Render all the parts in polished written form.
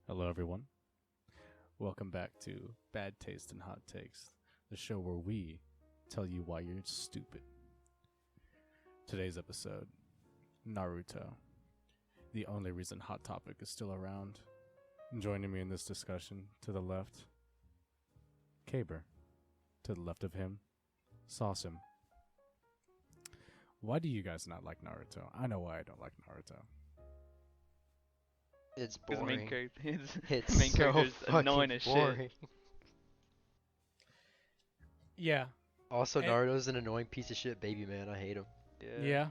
Hello, everyone. Welcome back to Bad Taste and Hot Takes, the show where we tell you why you're stupid. Today's episode, Naruto, the only reason Hot Topic is still around. Joining me in this discussion, to the left, Kaber. To the left of him, Saucem. Why do you guys not like Naruto? I know why I don't like Naruto. It's Because the main boring. character, It's the main so character's annoying fucking as shit. boring. Yeah, Also, And- Naruto's an annoying piece of shit baby man. I hate him. yeah.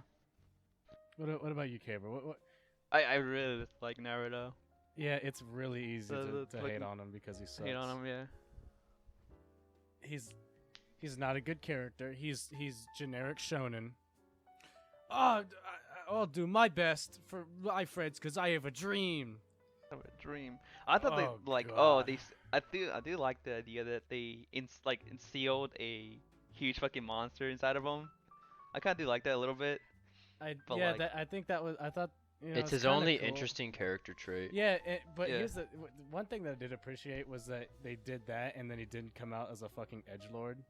What about you, Kaber? What? I really like Naruto. Yeah, it's really easy The- to the hate fucking- on him because he sucks. Hate on him, yeah. He's not a good character. He's generic shonen. Oh, I'll do my best for my friends because I have a dream. I have a dream. I thought Oh, they like God. I do like the idea that they instilled a huge fucking monster inside of him. I kind of do like that a little bit. But Yeah, like- I think that was. I thought. You know, It's his kinda only cool. interesting character trait. Yeah, but Yeah. here's the one thing that I did appreciate was that they did that, and then he didn't come out as a fucking edgelord.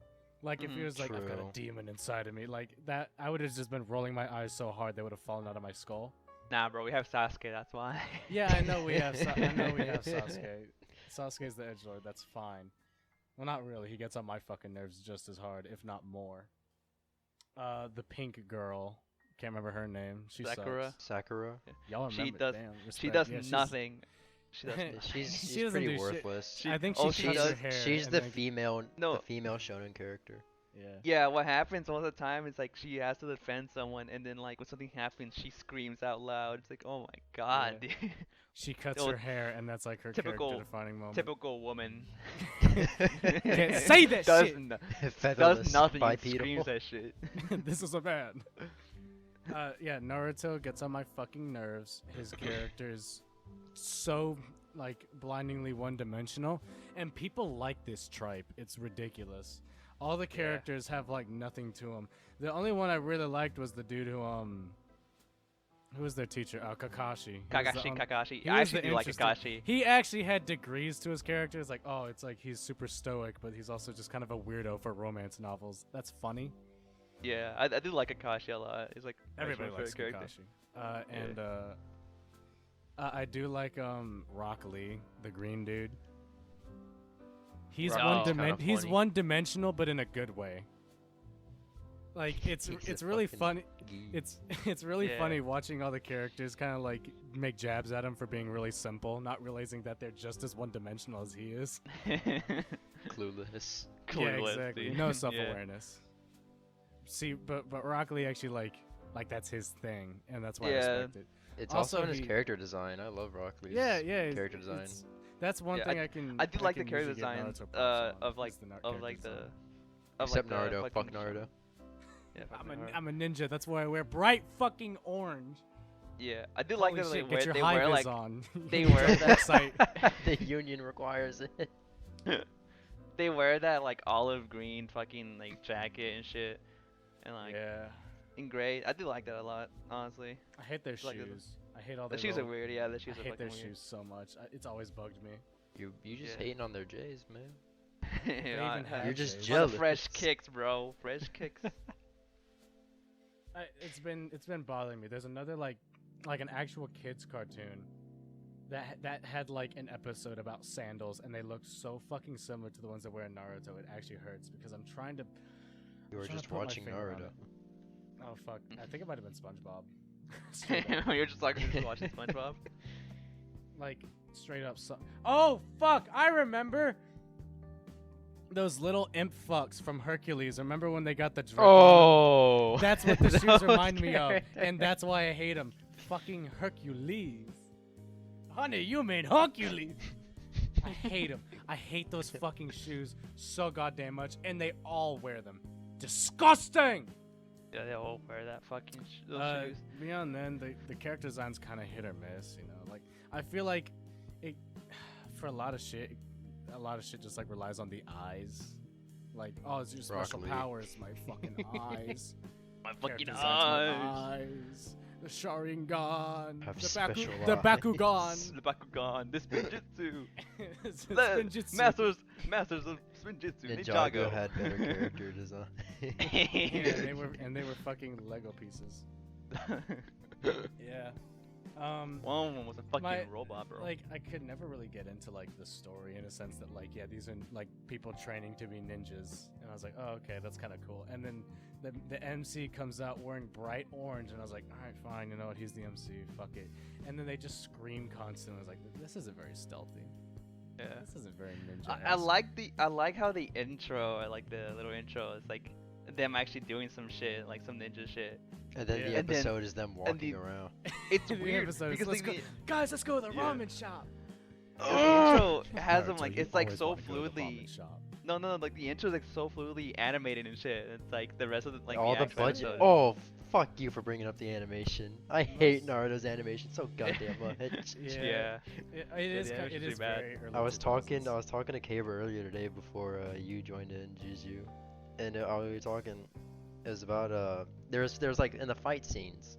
Like if he Mhm. was like, I've got a True. demon inside of me, like that, I would have just been rolling my eyes so hard they would have fallen out of my skull. Nah, bro, we have Sasuke. That's why. Yeah, I know we have. I know we have Sasuke. Sasuke's the edgelord. That's fine. Well, not really. He gets on my fucking nerves just as hard, if not more. The pink girl. Can't remember her name. She Sakura. sucks. Sakura. Y'all She remember? does- Damn, She respect. does Yeah, she's- nothing. She does. She's She she's doesn't pretty do shit. worthless. She- I think oh, she she cuts does- her hair. She's and the then- female No. the female shonen character. Yeah. Yeah, what happens most of the time is like she has to defend someone, and then like when something happens, she screams out loud. It's like, oh my god, dude. She cuts Oh, her hair, and that's like her typical- character-defining moment. Typical woman. Can't say that does shit. Featherless Does nothing. bipedal. Screams that shit. This is a man. Yeah, Naruto gets on my fucking nerves. His character is so like blindingly one-dimensional, and people like this tripe. It's ridiculous. All the characters have like nothing to them. The only one I really liked was the dude who was their teacher? Kakashi. He was the Kakashi. he I was the actually do like interesting- Kakashi. He actually had degrees to his character. It's like, oh, it's like he's super stoic, but he's also just kind of a weirdo for romance novels. That's funny. Yeah, I do like Kakashi a lot. He's like my Everybody likes favorite character. Kakashi. And I do like Rock Lee, the green dude. He's Rock Lee's kinda he's funny. one-dimensional, but in a good way. Like it's He's a really fucking funny. geek. It's really Yeah. funny watching all the characters kind of like make jabs at him for being really simple, not realizing that they're just as one-dimensional as he is. Clueless. Yeah, Clueless, exactly. dude. No Yeah. self-awareness. See, but Rock Lee actually like that's his thing, and that's why I Yeah. respect it. It's Also, also in his he- character design. I love Rock Lee's Yeah, yeah. character design. That's one Yeah, thing I can. I do like the can character usually give designs Naruto props on, of like is the of like character the design. of Except like the Naruto. Fuck fucking Naruto. Yeah, fuck I'm Naruto. I'm a ninja. That's why I wear bright fucking orange. Yeah, I do like Holy that shit, they get your wear high vis like on. they You wear joke that- site. The union requires it. they wear that like olive green fucking like jacket and shit, and like Yeah, in gray. I do like that a lot, honestly. I hate their Like the- shoes. I hate all The their. shoes are little- weird. Yeah, the I shoes are hate fucking their weird. shoes so much. It's always bugged me. You just Yeah. hating on their J's, man. Yeah, even I- have You're just J's. For the jealous. fresh kicks, bro. Fresh kicks. It's been bothering me. There's another like an actual kids cartoon that had like an episode about sandals, and they looked so fucking similar to the ones that wear in Naruto. It actually hurts because I'm trying to. You were trying to just put my watching finger on Naruto. it. Oh fuck! I think it might have been SpongeBob. Straight up. You're just like just watching SpongeBob. Like straight up. Oh fuck! I remember those little imp fucks from Hercules. Remember when they got the drip on Oh, them? That's what the shoes Those remind me of, characters. and that's why I hate them. Fucking Hercules. Honey, you mean Hercules? I hate them. I hate those fucking shoes so goddamn much, and they all wear them. Disgusting. Yeah, they all wear that fucking those shoes. Beyond then, the character design's kind of hit or miss. You know, like I feel like it for a lot of shit just like relies on the eyes. Like, oh, it's your Rock special Lee. powers, my fucking eyes. My Character fucking designs, my eyes. eyes. the Sharingan, Have the special the eyes. Bakugan. The Bakugan, the Spinjitzu, It's the Spinjitzu. masters of Spinjitzu, Ninjago Ninjago. had better character design. Yeah, they were fucking Lego pieces. Yeah. One was a fucking My- robot, bro. Like I could never really get into like the story in a sense that like, yeah, these are like people training to be ninjas, and I was like, oh, okay, that's kind of cool. And then the MC comes out wearing bright orange, and I was like, all right, fine, you know what, he's the MC, fuck it. And then they just scream constantly. I was like, this isn't very stealthy. yeah. This isn't very ninja. I like how the intro, I like the little intro. It's like them actually doing some shit, like some ninja shit. And then Yeah. the And then- episode is them walking the- around. It's The weird episode is, because let's like, go, guys, let's go to the Yeah. ramen shop. the intro has them Naruto, like you it's like always so wanna go to the ramen fluidly. shop. No, like the intro is like so fluidly animated and shit. It's like the rest of the like All the actual budget. episode- Oh, fuck you for bringing up the animation. I hate Naruto's animation so goddamn much. Yeah. It Yeah, is. the It animation's is pretty bad. very early. I was talking 2000s. to Kaber earlier today before you joined in Juju, and we were talking. It was about there's like in the fight scenes,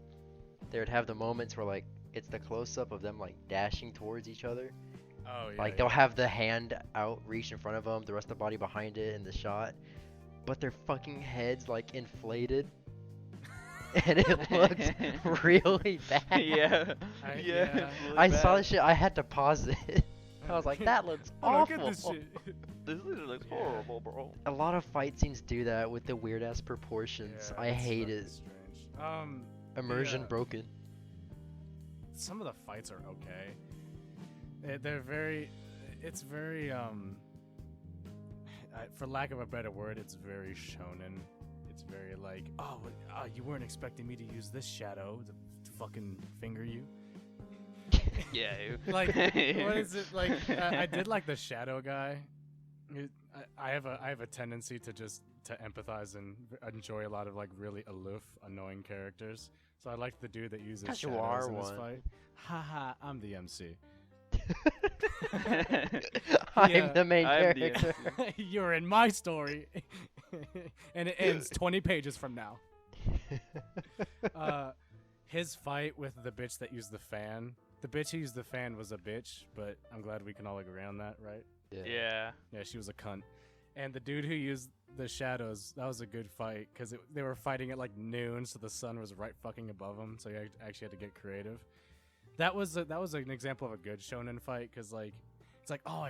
they would have the moments where like it's the close up of them like dashing towards each other. Oh yeah. Like they'll have the hand out, reach in front of them, the rest of the body behind it in the shot, but their fucking heads like inflated, and it looks really bad. yeah. I- yeah. yeah. really I saw bad. the shit. I had to pause it. I was like, that looks awful. Look at this shit. This literally looks Yeah. horrible, bro. A lot of fight scenes do that with the weird ass proportions. Yeah, I it's hate fucking it. Strange. Immersion yeah. broken. Some of the fights are okay. They're very. It's very for lack of a better word, it's very shonen. It's very like, oh, you weren't expecting me to use this shadow to fucking finger you. Yeah. Like, what is it like? I did like the shadow guy. I have a tendency to just to empathize and enjoy a lot of like really aloof, annoying characters. So I like the dude that uses 'Cause you shadows are in this one. fight. Haha, I'm the MC. I'm Yeah, the main I'm the character. You're in my story, and it ends 20 pages from now. His fight with the bitch that used the fan. The bitch who used the fan was a bitch, but I'm glad we can all agree on that, right? Yeah. Yeah, she was a cunt. And the dude who used the shadows, that was a good fight because they were fighting at like noon, so the sun was right fucking above them. So you actually had to get creative. That was an example of a good shonen fight because like it's like, oh,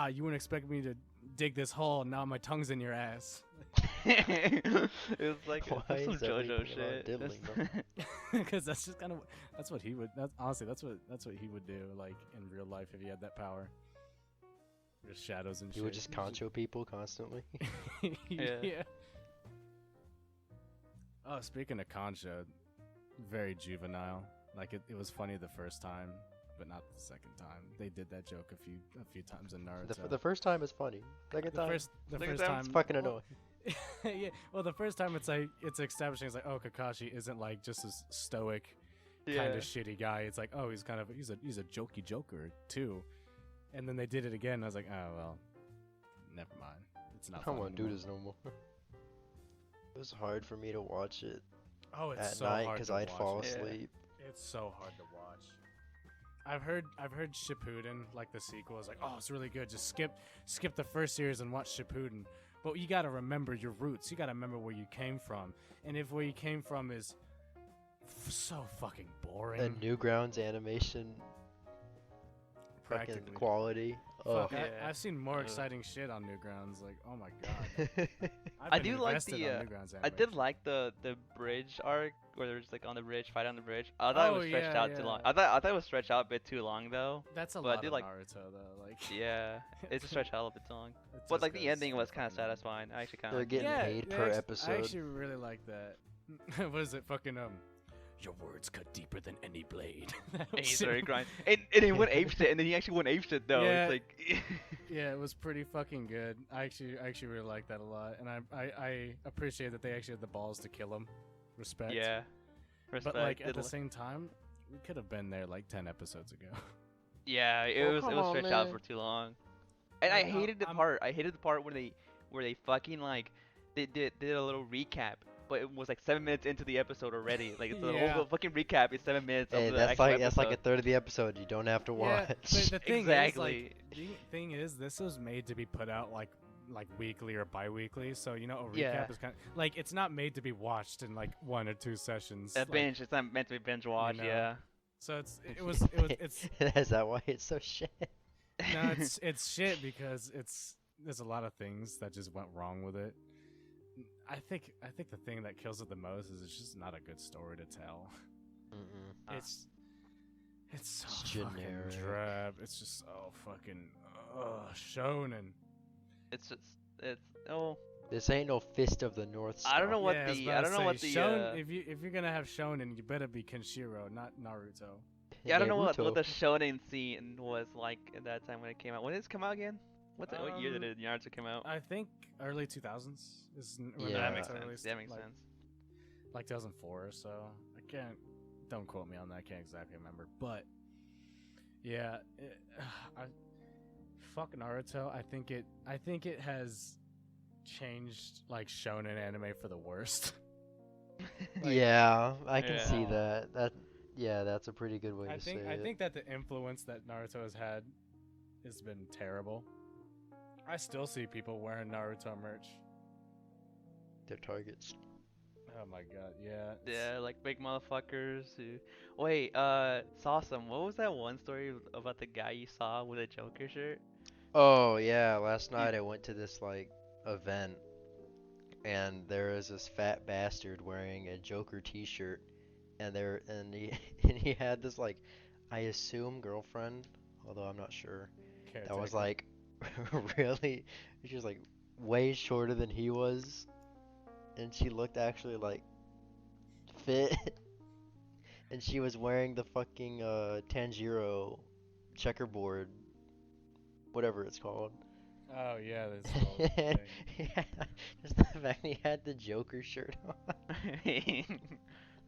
you wouldn't expect me to dig this hole, and now my tongue's in your ass. It was like Why that's some is JoJo everything about shit. diddling, That's- Because that's just kind of that's what he would. Honestly, that's what he would do like in real life if he had that power. Just shadows and You shit. would just concho people constantly. yeah. Oh, speaking of concha, very juvenile. Like it was funny the first time, but not the second time. They did that joke a few times in Naruto. The first time is funny. Second The time, first Second time time, it's fucking annoying. yeah. Well, the first time it's establishing it's like, oh, Kakashi isn't like just a stoic kind Yeah. of shitty guy. It's like, oh, he's a jokey joker too. And then they did it again. And I was like, oh well, never mind. It's not. I don't fun want to do anymore. this no more. It was hard for me to watch it Oh, it's at so night hard because to I'd watch. fall Yeah. asleep. It's so hard to watch. I've heard Shippuden, like the sequel, is like, oh, it's really good. Just skip the first series and watch Shippuden. But you gotta remember your roots. You gotta remember where you came from. And if where you came from is so fucking boring, And Newgrounds animation, fucking practically. quality. Oh. Fuck, Yeah. I've seen more Ugh. exciting shit on Newgrounds. Like, oh my god. I've I been do like invested the, on Newgrounds I did animation. like the bridge arc where they're just like on the bridge, fight on the bridge. I thought it Oh, was stretched yeah, out too long. yeah. I thought it was stretched out a bit too long though. That's a but I lot do of like- Naruto though. Like, Yeah, it's just stretched out a little bit too long. it But just like the goes ending so was kind of fucking long. satisfying. I actually kind They're of getting paid they per I episode. actually really like that. What is it? Fucking your words cut deeper than any blade. That He's shit very was- grind. And he went ape shit, and then he actually went ape shit though. Yeah. It's like Yeah, it was pretty fucking good. I actually really like that a lot, and I appreciate that they actually had the balls to kill him. Respect. yeah. Respect. But like at Did the li- same time, we could have been there like 10 episods ago. Yeah, it Oh, was come on, stretched out man. for too long. And Like, I hated the part where they fucking like they did a little recap but it was like 7 minutes into the episode already. Like the Yeah. whole fucking recap is 7 minutes Hey, of the that's actual like episode. a third of the episode you don't have to Yeah, watch. but the thing Exactly. is, like, the thing is, this was made to be put out like weekly or bi-weekly, so you know a recap Yeah. is kind of like it's not made to be watched in like 1 or 2 sessions. A like, binge. It's not meant to be binge watch. know. Yeah. So it's Is that why it's so shit? no, it's shit because there's a lot of things that just went wrong with it. I think the thing that kills it the most is it's just not a good story to tell. Mm-mm. Ah. It's so It's fucking generic. drab. It's just so fucking shonen. It's oh. This ain't no Fist of the North Star. I don't know what Yeah, I was the about I to don't know say, what the shonen, if you're gonna have shonen, you better be Kenshiro, not Naruto. yeah, I don't know what Naruto. the shonen scene was like at that time when it came out. When did it come out again? What year did Naruto come out? I think early 2000s is when Yeah. That makes Naruto sense. released, That makes like, sense. like 2004 or so. Don't quote me on that. I can't exactly remember, but yeah, fuck Naruto. I think it has changed like shonen anime for the worst. Like, Yeah, I can see Yeah. that. Yeah, that's a pretty good way I to say think it. that the influence that Naruto has had has been terrible. I still see people wearing Naruto merch. They're targets. Oh my god, yeah. Yeah, like big motherfuckers who. Wait, Sawsome, what was that one story about the guy you saw with a Joker shirt? Oh yeah, last night I went to this like event, and there was this fat bastard wearing a Joker T-shirt, and he and he had this like, I assume girlfriend, although I'm not sure. That was Caretaker. like really, she was like way shorter than he was, and she looked actually like fit, and she was wearing the fucking Tanjiro checkerboard, whatever it's called. Oh yeah, this whole thing. Yeah, just the fact he had the Joker shirt on.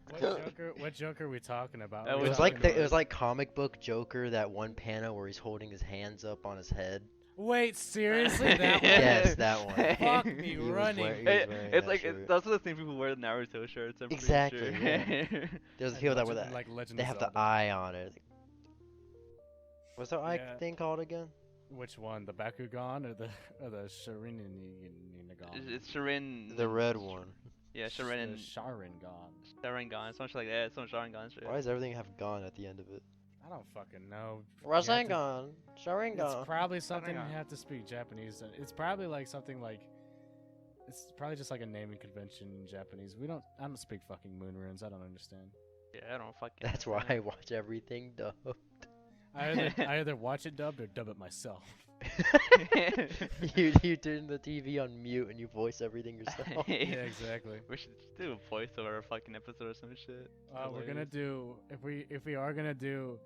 What Joker are we talking about? That We It was talking like talking it was like comic book Joker, that one panel where he's holding his hands up on his head. Wait, seriously? That one? Yes, that one. Fuck me He was running. wearing It's that like shirt. those are the same people who wear the Naruto shirts. I'm Exactly, pretty sure. There's And people that Legend- wear that. like Legend They of have Zelda. the eye on it. What's the eye Yeah. thing called again? Which one? The Bakugan or the Sharingan? It's Sharin. The red one. Yeah, Sharin and Sharingan. Sharingan, something like that. Some Sharingan shit. Why does everything have "gon" at the end of it? I don't fucking know. You have to- Rasengan, It's Sharingan. probably something you Sharingan. have to speak Japanese. It's probably like something like. It's probably just like a naming convention in Japanese. I don't speak fucking moon runes. I don't understand. Yeah, I don't fucking. That's why I watch everything dubbed. I either watch it dubbed or dub it myself. You turn the TV on mute and you voice everything yourself. Yeah, exactly. We should just do a voice over a fucking episode or some shit. We're gonna Hilarious. do if we are gonna do.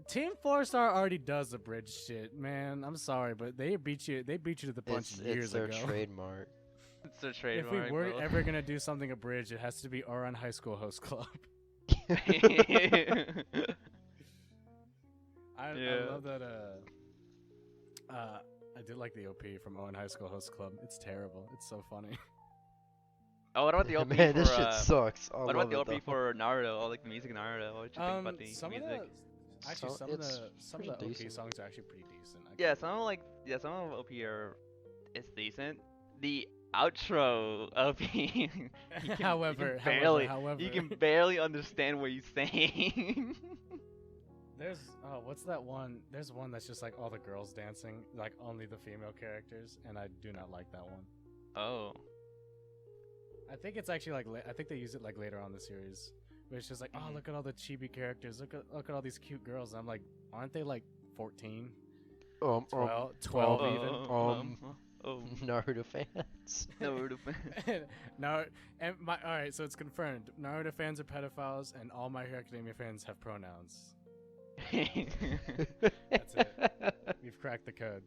Team 4-Star already does the bridge shit, man. I'm sorry, but they beat you. They beat you to the punch It's years their ago. trademark. It's their If trademark. we were bro. ever gonna do something abridged, it has to be Oran High School Host Club. I Yeah. love that. I did like the OP from Owen High School Host Club. It's terrible. It's so funny. Oh, what about the OP Man, for? this shit sucks. I What love about the it, OP though. for Naruto? All like the music in Naruto. What you think about the some music? of the actually So- some of it's the pretty OP decent. songs are actually pretty decent. I Yeah, can't some of some of OP are it's decent. The outro OP. However, you can barely understand what he's saying. There's what's that one? There's one that's just like all the girls dancing, like only the female characters, and I do not like that one. Oh. I think it's actually like I think they use it like later on in the series, but it's just like, oh, look at all the chibi characters, look at all these cute girls. And I'm like, aren't they like 14, 12 even? Naruto fans. Naruto. No, and all right, so it's confirmed. Naruto fans are pedophiles, and all My Hero Academia fans have pronouns. That's it. We've cracked the code.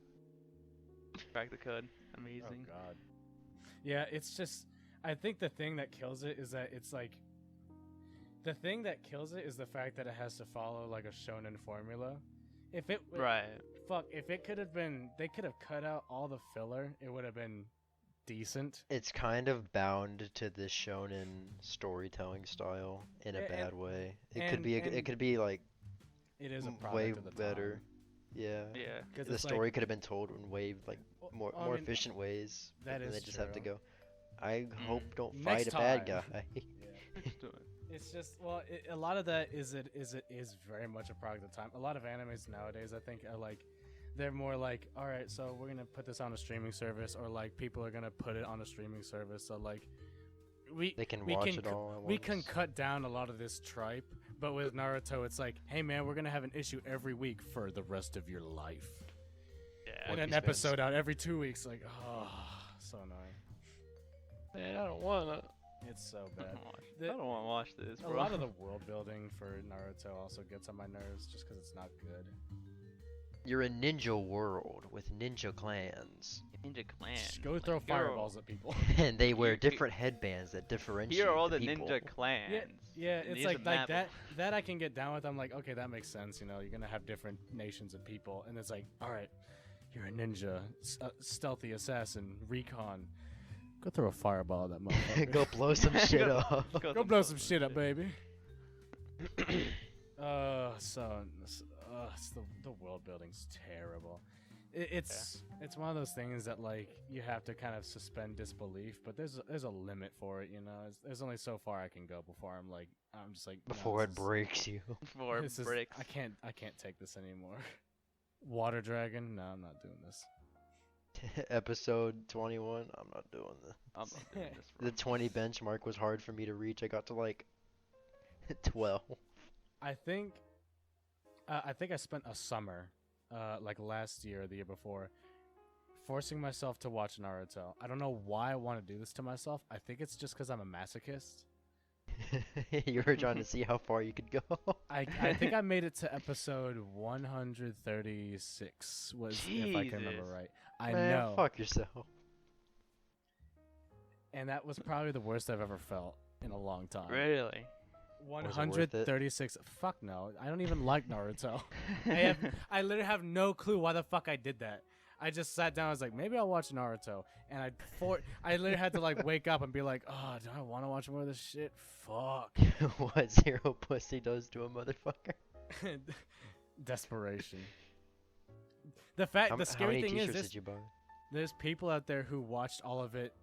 Crack the code. Oh Amazing. god. Yeah, it's just. I think the thing that kills it is that it's like. The thing that kills it is the fact that it has to follow like a shonen formula. If it Right. fuck, if it could have been, they could have cut out all the filler. It would have been decent. It's kind of bound to the shonen storytelling style in a A- bad way. It and- could be and- it could be like It is a way product of the better. time. Yeah. Yeah. 'Cause The it's story like, could have been told in way like well, more I more mean, efficient ways. that But then is they just have to true. go. I hope don't Next fight a bad time." guy. Let's do it. It's just a lot of that is very much a product of the time. A lot of animes nowadays, I think, are like they're more like, all right, so we're gonna put this on a streaming service, or like people are gonna put it on a streaming service. So like They can we watch can it cu- all at we can once. cut down a lot of this tripe. But with Naruto, it's like, hey man, we're gonna have an issue every week for the rest of your life, Yeah. and One an Piece fans. episode out every 2 weeks. Like, oh, so annoying. Man, I don't wanna. It's so I bad. don't wanna watch- The- I don't wanna watch this, A bro. lot of the world building for Naruto also gets on my nerves just because it's not good. You're a ninja world with ninja clans, Ninja Clan. Just go throw Like, here are- fireballs at people. and they wear You- different headbands that differentiate Here are all the people. ninja clans. Yeah, and it's these like are that. map- That I can get down with. I'm like, okay, that makes sense. You know, you're gonna have different nations of people, and it's like, all right, you're a ninja, stealthy assassin, recon. Go throw a fireball at that motherfucker. Go blow some shit Go- up. Go blow some shit up, baby. It's the world building's terrible. It's one of those things that like you have to kind of suspend disbelief, but there's a limit for it, you know. There's only so far I can go before I'm just like no, Before it this is- breaks you. For this is- bricks. I can't take this anymore. Water dragon? No, I'm not doing this. Episode 21. I'm not doing this. I'm not doing this, bro. The 20 benchmark was hard for me to reach. I got to like 12. I think I spent a summer, like last year or the year before, forcing myself to watch Naruto. I don't know why I want to do this to myself. I think it's just because I'm a masochist. You were trying to see how far you could go. I think I made it to episode 136, if I can remember Jesus. right. I Man, know. fuck yourself. And that was probably the worst I've ever felt in a long time. Really? Was it worth it? 136. Fuck no. I don't even like Naruto. I literally have no clue why the fuck I did that. I just sat down. I was like, maybe I'll watch Naruto, and I literally had to like wake up and be like, oh, do I want to watch more of this shit? Fuck. What Zero Pussy does to a motherfucker. Desperation. The How scary many thing is, t-shirts did you buy? there's people out there who watched all of it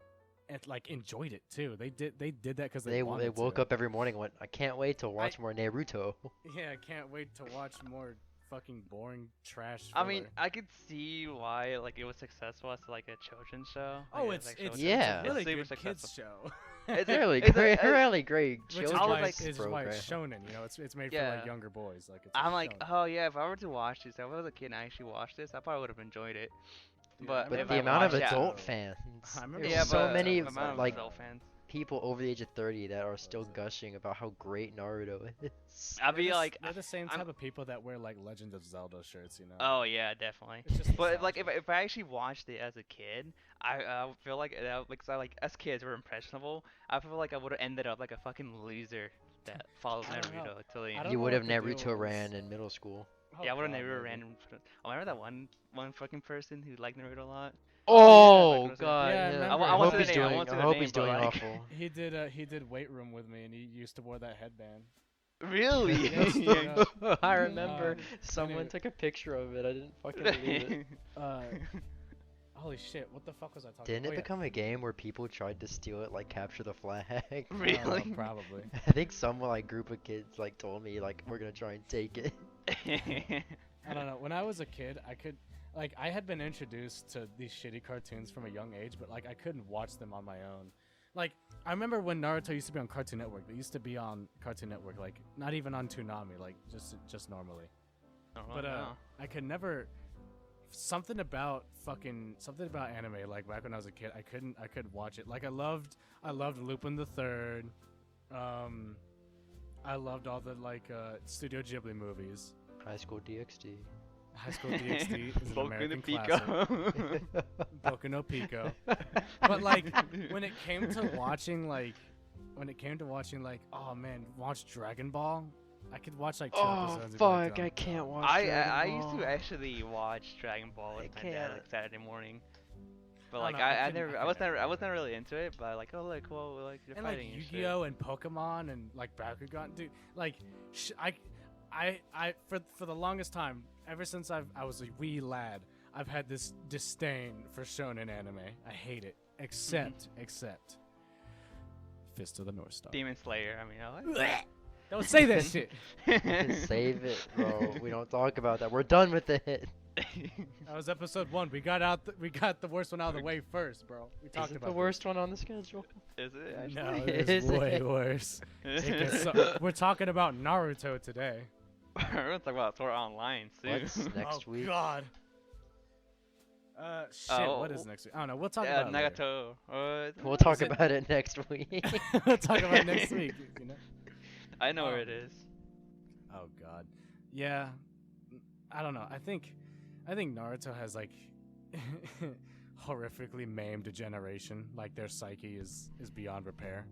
and like enjoyed it too. They did that because They wanted woke to. up every morning and went, I can't wait to watch more Naruto. Yeah, I can't wait to watch more fucking boring trash. I mean, filler. I could see why like it was successful as like a children's show. Oh, Like, it's like, it's, children's- Yeah. it's a really super good kids successful. show. It's really it's great, a- really great Which is I was why, like- is why it's program. shonen. You know, it's made for Yeah. like younger boys. Like it's. a I'm like, shonen. oh yeah, if I were to watch this, if I was a kid and I actually watched this, I probably would have enjoyed it. Dude, but I if But remember the I amount of watched it- adult fans. I remember There's Yeah, so but many the amount of like adult fans. people over the age of 30 that are still gushing about how great Naruto is. I'd They're be the like, they're the same I'm- type of people that wear like Legend of Zelda shirts. You know. oh yeah, definitely. It's just But like nostalgia. if I actually watched it as a kid, I feel like because I like as kids we're impressionable. I feel like I would have ended up like a fucking loser that follows I don't know. Naruto till the I end. don't You know would have what the deal Naruto was. ran in middle school. Oh, Yeah, I would have God, Naruto maybe. random. Oh, remember that one fucking person who liked Naruto a lot? Oh like, god, Yeah, I yeah. remember. I, I want hope the he's name, I doing. want I the hope name, he's but, doing like- awful. He did weight room with me, and he used to wear that headband. Really? Yes, yeah. I remember Um, someone anyway. took a picture of it. I didn't fucking believe it. Holy shit! What the fuck was I talking? Didn't about? it become a game where people tried to steal it, like capture the flag? Really? Probably. I think some like group of kids like told me like we're gonna try and take it. I don't know. When I was a kid, I had been introduced to these shitty cartoons from a young age, but like I couldn't watch them on my own. Like I remember when Naruto used to be on Cartoon Network. They used to be on Cartoon Network, like not even on Toonami, like just normally. But I could never. Something about anime. Like back when I was a kid, I couldn't watch it. Like I loved Lupin the Third. I loved all the Studio Ghibli movies. High School DxD. High School DxD is an Boku no American Pico. classic. Boku no Pico. But like when it came to watching oh man, watch Dragon Ball. I could watch like 2 Oh episodes. and be like, fuck! "Done." I can't watch. I Dragon used to Ball. actually watch Dragon Ball with I my dad can't. like Saturday morning. But I like don't know, I couldn't- never, I couldn't was never, ever I was do never really into it. But like, oh look, well, like you're And like fighting and shit. Yu-Gi-Oh and Pokemon and like Bakugan, dude. Like, for the longest time, ever since I was a wee lad, I've had this disdain for shonen anime. I hate it, except Fist of the North Star. Demon Slayer. I mean, I like Don't say that shit. Save it, bro. We don't talk about that. We're done with it. That was episode 1. We got the worst one out of the way first, bro. We talked Is it about the this. worst one on the schedule? Is it? Actually? No, Is it's it? way worse. We're talking about Naruto today. We're gonna talk about Sword Art Online soon. What's next oh week? God. Shit. Oh, What is next week? I don't know. We'll talk Yeah, about it later. Nagato. We'll talk Is it- about it next week. We'll talk about it next week. You know. I know where Oh. it is. Oh God. Yeah. I don't know. I think Naruto has like horrifically maimed a generation. Like their psyche is beyond repair.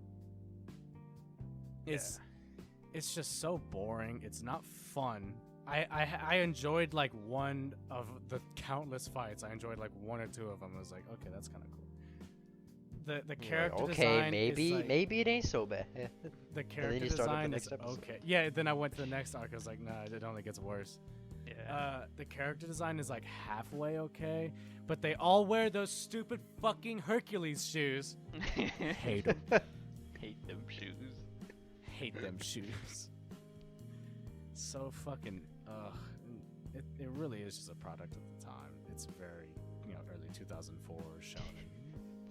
It's just so boring. It's not fun. I enjoyed like one of the countless fights. I enjoyed like one or two of them. I was like, okay, that's kind of cool. The You're like, character okay, design maybe is like, maybe it ain't so bad. the character you start with the design next is episode. okay. Yeah, then I went to the next arc. I was like, nah, it only gets worse. Yeah. The character design is like halfway okay, but they all wear those stupid fucking Hercules shoes. Hate them. Hate them shoes. Hate them shoes. So fucking it really is just a product of the time. It's very, early 2004 shonen.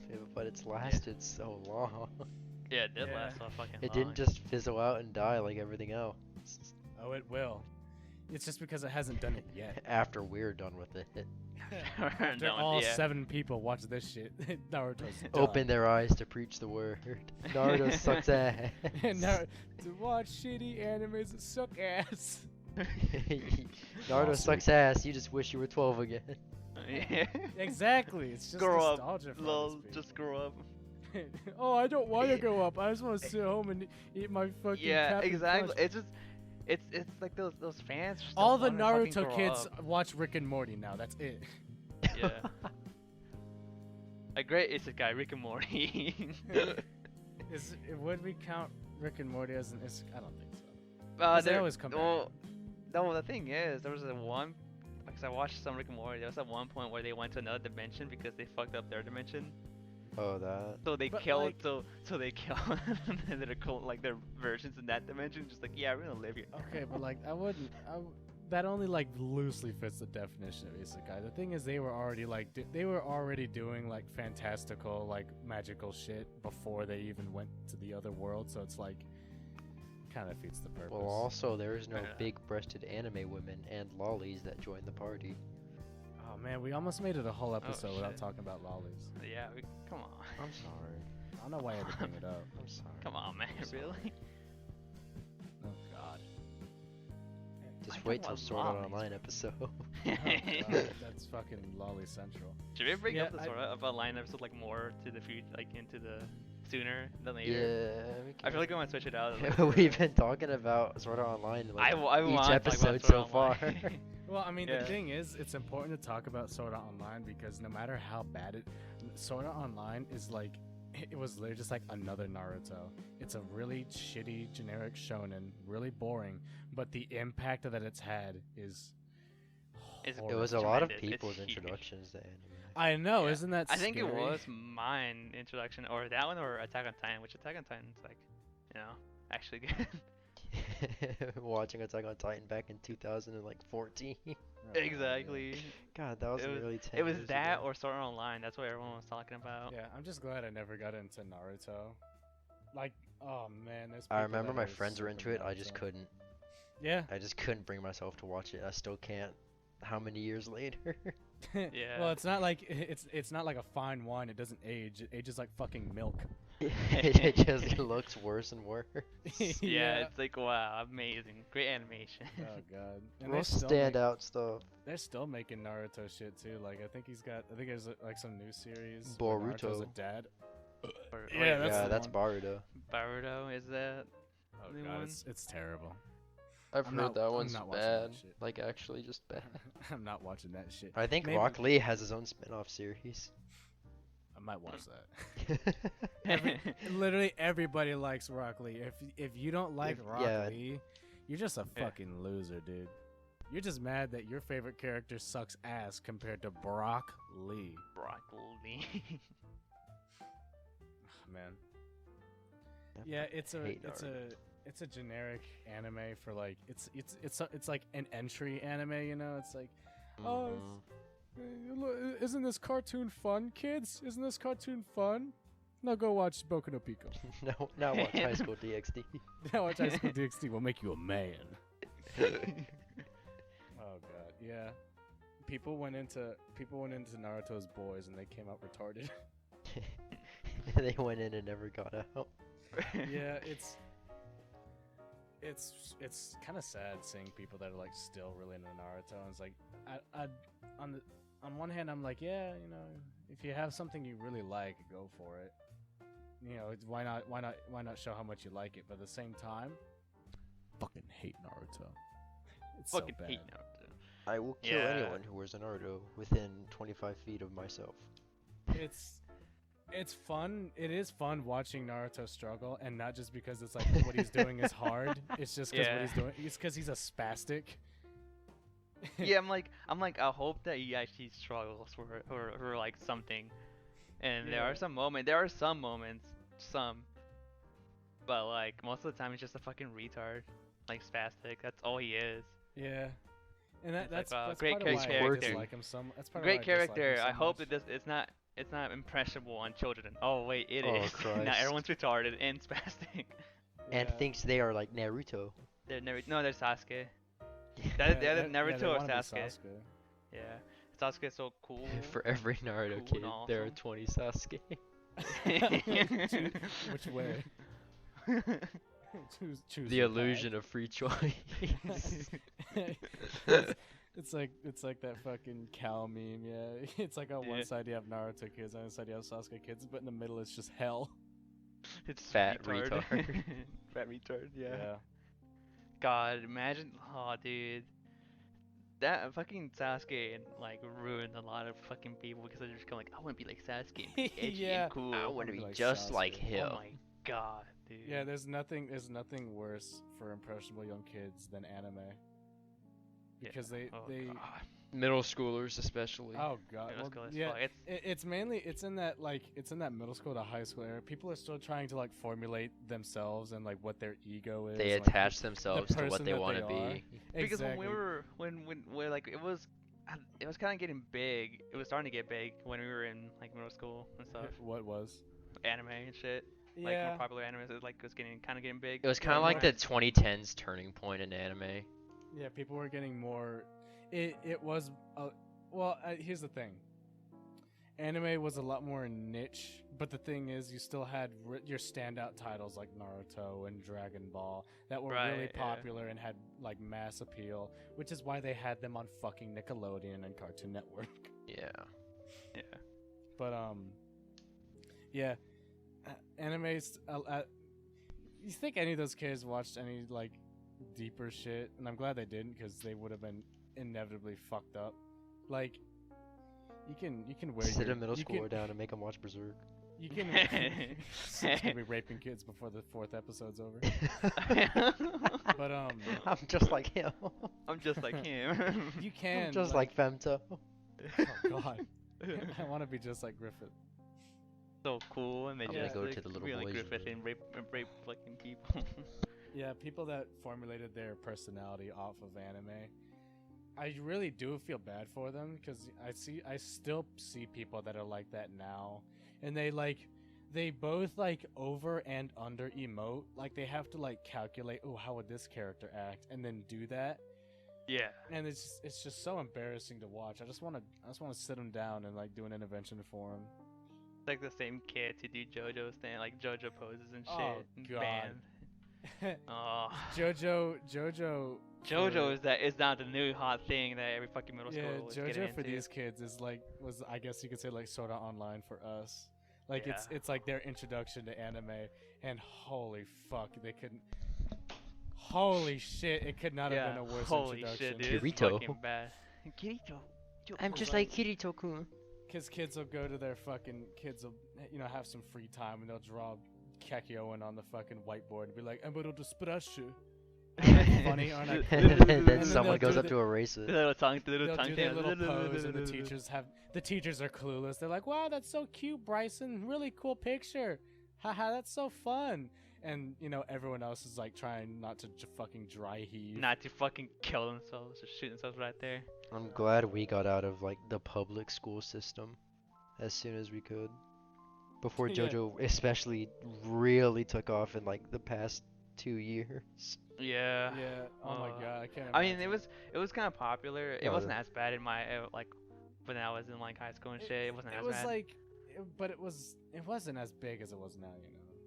Yeah, but it's lasted so long. Yeah, it did Yeah. last so fucking It long. didn't just fizzle out and die like everything else. Oh, it will. It's just because it hasn't done it yet. After we're done with it. After No, all yeah. 7 people watch this shit, Naruto's done. Open their eyes to preach the word. Naruto sucks ass. Naruto, to watch shitty animes that suck ass. Naruto Lawsuit. sucks ass. You just wish you were 12 again. Yeah. Exactly. It's just Grow up, nostalgia for lol. these people. Just grow up. Oh, I don't want to grow up. I just want to sit home and eat my fucking Yeah, Captain exactly. Crunch. It's just, it's like those fans. just All don't the wanna fucking Naruto grow kids up. watch Rick and Morty now. That's it. Yeah. A great isekai, Rick and Morty. Would we count Rick and Morty as an isekai? I don't think so. Uh, 'Cause they there- always come back. well, no, the thing is, there was a one, because I watched some Rick and Morty. There was at one point where they went to another dimension because they fucked up their dimension. Oh, that. So they But, killed, like- so they killed their like their versions in that dimension. Just like, yeah, we're gonna live here. Okay, but like that only like loosely fits the definition of isekai. The thing is, they were already like they were already doing like fantastical, like magical shit before they even went to the other world. So it's like kind of defeats the purpose. Well, also, there is no Yeah. big-breasted anime women and lollies that join the party. Oh man, we almost made it a whole episode without shit. talking about lollies. Yeah, come on, I'm sorry. I don't know why I had to bring it up. I'm sorry. come on, man, really? Oh god. Just I wait don't till want Sword Art lollies. Online episode. Oh, God, that's fucking lolly central. Should we bring Yeah, up the Sword Art Online episode like more to the future, like into the sooner than later? Yeah. We I feel like we want to switch it out. like, We've been talking about Sword Art Online like I each want to talk about episode Sword so Art far. Online. Well, I mean, Yeah. the thing is, it's important to talk about Sword Art Online because no matter how bad Sword Art Online is like, it was literally just like another Naruto. It's a really shitty, generic shonen, really boring, but the impact that it's had is. It's- It was a horrible. lot of Tremendous. It's people's huge. introductions to anime. I know, Yeah. isn't that? I think it scary? was mine introduction, or that one, or Attack on Titan, which Attack on Titan's like, actually good. Watching Attack on Titan back in 2014. Oh, Exactly. God, that was It was- really 10 It was years that ago. or Sword Art Online. That's what everyone was talking about. Yeah, I'm just glad I never got into Naruto. Like, oh man, there's. I people remember that my are friends were super into it. I just Naruto. couldn't. Yeah. I just couldn't bring myself to watch it. I still can't. How many years later? Yeah. Well, it's not like it's not like a fine wine. It doesn't age. It ages like fucking milk. It just looks worse and worse. Yeah, it's like wow, amazing, great animation. Oh god. And Most standout stuff. They're still making Naruto shit too. Like I think there's like some new series. where Naruto's a Boruto. dad. Or- Yeah, wait, that's yeah, the that's one. Baruto. Baruto, is that? Oh New god, one? it's terrible. I've I'm heard not- that I'm one's not watching that bad. shit. Like actually just bad. I'm not watching that shit. I think Maybe- Rock Lee has his own spin-off series. might watch that. Literally everybody likes Rock Lee. If you don't like Rock yeah. Lee, you're just a Yeah. fucking loser, dude. You're just mad that your favorite character sucks ass compared to Brock Lee. Broccoli. Man. Yeah, it's hate Naruto. a generic anime for like it's like an entry anime, you know? It's like, oh, isn't this cartoon fun, kids? Isn't this cartoon fun? Now go watch Boku no Pico. No, now watch High School DxD. Now watch High School DxD will make you a man. Oh god, yeah. People went into Naruto's boys and they came out retarded. They went in and never got out. Yeah, it's kind of sad seeing people that are like still really into Naruto. And it's like, on one hand, I'm like, yeah, you know, if you have something you really like, go for it. You know, why not show how much you like it? But at the same time, fucking hate Naruto. It's Fucking so bad. hate Naruto. I will kill Yeah. anyone who wears a Naruto within 25 feet of myself. It's fun. It is fun watching Naruto struggle, and not just because it's like what he's doing is hard. It's just because what Yeah. he's doing. It's because he's a spastic. Yeah, I'm like, I hope that he actually struggles for like something. And there Yeah. are some moments, but like most of the time he's just a fucking retard, like spastic. That's all he is. Yeah, and It's that's like, that's great part of why I character. dislike him so. That's part of Great why I dislike him character. so I hope much. that it's not impressionable on children. Oh wait, it Oh, is. Now Christ. everyone's retarded and spastic. And Yeah. thinks they are like Naruto. They're Sasuke. Yeah, They're yeah, either Naruto they or wanna be Sasuke. Yeah, Sasuke's so cool. For every Naruto Cool kid, and there are awesome. 20 Sasuke. Which way? choose The your illusion of free choice. path. it's like that fucking cow meme. Yeah, it's like on one Yeah. side you have Naruto kids, on the other side you have Sasuke kids, but in the middle it's just hell. It's Fat retard. retard. Fat retard. Yeah. Yeah. God, imagine. Oh, dude. That fucking Sasuke like ruined a lot of fucking people because they're just going like, I want to be like Sasuke, and be edgy Yeah. and cool. I wanna want to be be like just like Sasuke. him. Oh my god, dude. Yeah, there's nothing worse for impressionable young kids than anime. Yeah. Because they Oh, God. Middle schoolers especially. oh god, Middle well, school as yeah, fuck. It's it's in that middle school to high school era. People are still trying to like formulate themselves and like what their ego is. They like, attach themselves to person what they that want to they are. be. because Exactly. when we like it was kind of getting big. It was starting to get big when we were in like middle school and stuff. What was? Anime and shit. Like Yeah. more popular anime. It like was getting big. It was kind of like the 2010s turning point in anime. Yeah, people were getting more. It was. Here's the thing. Anime was a lot more niche, but the thing is, you still had your standout titles like Naruto and Dragon Ball that were really Right, yeah. popular and had like mass appeal, which is why they had them on fucking Nickelodeon and Cartoon Network. Yeah. Yeah. But yeah, animes. You think any of those kids watched any like deeper shit? And I'm glad they didn't, because they would have been inevitably fucked up. Like, you can wear Sit your, a middle you schooler can, down and make them watch Berserk. You can. It's gonna be raping kids before the 4th episode's over. But I'm just like him. I'm just like him. you can. I'm just like Femto. Oh God. I want to be just like Griffith. So cool, and they I'm gonna just go like, to the little be like boys' Griffith room. and rape fucking people. Yeah, people that formulated their personality off of anime. I really do feel bad for them, because I still see people that are like that now, and they both like over and under emote. Like they have to like calculate, oh, how would this character act, and then do that. Yeah. And it's just so embarrassing to watch. I just want to sit them down and like do an intervention for them. It's like the same kids who do JoJo's thing, like JoJo poses and shit. Oh, and God. banned. Oh. JoJo. JoJo is now the new hot thing that every fucking middle Yeah, school is getting JoJo for into. these kids was I guess you could say like Sword Art Online for us. Like Yeah. it's like their introduction to anime, and holy fuck, they couldn't. Holy shit, it could not have been a worse holy introduction. shit, dude. It's Kirito. fucking bad. Kirito. I'm just like Kirito-kun. Because kids will go to their fucking kids will have some free time and they'll draw Kakyoin on the fucking whiteboard and be like, "Emerald espresso." Funny, aren't I? And And then then someone they'll goes do up to erase The it. little tongue, the little They'll tongue do their thing. little pose, and the teachers are clueless. They're like, "Wow, that's so cute, Bryson. Really cool picture. Haha, that's so fun." And everyone else is like trying not to fucking dry heave. Not to fucking kill themselves or shoot themselves right there. I'm glad we got out of like the public school system as soon as we could. Before Yeah. JoJo especially really took off in like the past 2 years. Yeah. Yeah. Oh my god, I can't. I mean, imagine. it was kind of popular. It Yeah, wasn't as bad in my like when I was in like high school and shit. It wasn't It as was bad. like, but it wasn't as big as it was now.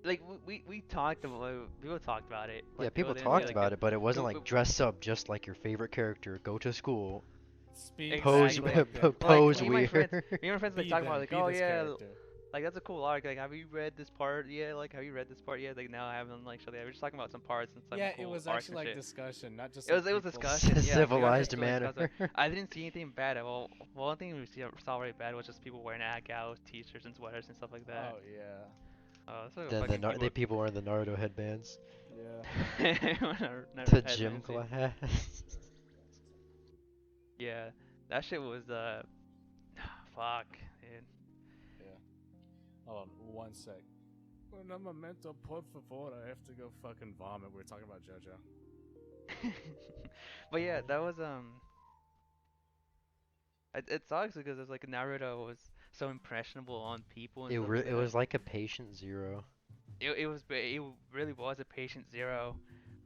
Like we talked about people talked about it. Yeah, Like, people didn't talked like, about it, but it wasn't we- like dress up just like your favorite character, go to school, Speak. pose Exactly. pose me and my friends- weird. Me and my friends like Be talk them, about like, be oh this yeah, character. like that's a cool arc. Like, have you read this part? Yeah, like have you read this part? Yeah, like no, I haven't. Like, so they were just talking about some parts and some Yeah, cool it was arcs actually and like shit. discussion, not just. It was like, it was people- discussion. Yeah, we were Civilized just, like, manner. discussing. I didn't see anything bad. Well, one thing we saw really bad was just people wearing agao t-shirts and sweaters and stuff like that. Oh yeah. So Then fucking the people wearing the Naruto headbands Yeah. Never to had gym fancy. class. Yeah, that shit was fuck, dude. Hold on, one sec. Un momento, por favor. I have to go fucking vomit. We were talking about JoJo. But yeah, that was It sucks because it's like Naruto was so impressionable on people. And stuff like It that. was like a patient zero. It really was a patient zero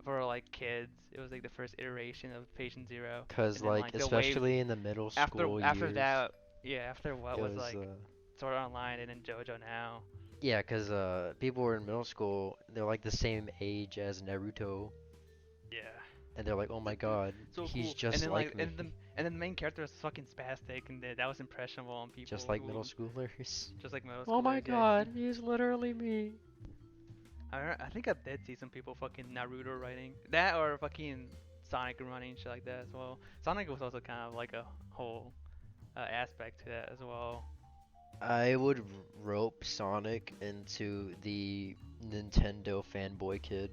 for like kids. It was like the first iteration of patient zero. Cause And then, like the wave especially in the middle school after years, that, yeah, after what it was like uh, Sword Art Online and then JoJo now. yeah, cause people were in middle school, they're like the same age as Naruto, Yeah. and they're like, oh my god, So he's cool. just and then, like me, and then the main character was fucking spastic, and that was impressionable on people. just like who- middle schoolers. Just like middle Oh my schoolers, yeah. god, he's literally me. I think I did see some people fucking Naruto writing that, or fucking Sonic running shit like that as well. Sonic was also kind of like a whole aspect to that as well. I would rope Sonic into the Nintendo fanboy kid.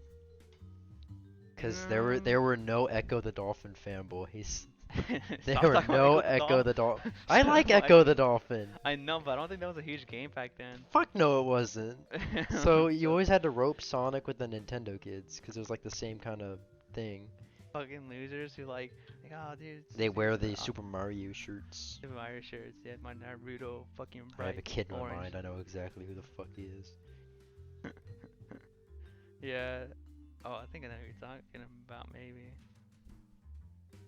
Cause there were no Echo the Dolphin fanboys. There Stop were talking about no the Echo Dolphin. the Dolphin. I Stop like talking about Echo the Dolphin. I know, but I don't think that was a huge game back then. Fuck no, it wasn't. So you always had to rope Sonic with the Nintendo kids, cause it was like the same kind of thing. fucking losers who like oh dude. They wear the the Super Mario shirts. Super Mario shirts. Yeah, my Naruto fucking I bright have a kid in my orange. mind. I know exactly who the fuck he is. Yeah. Oh, I think I know who you're talking about. Maybe.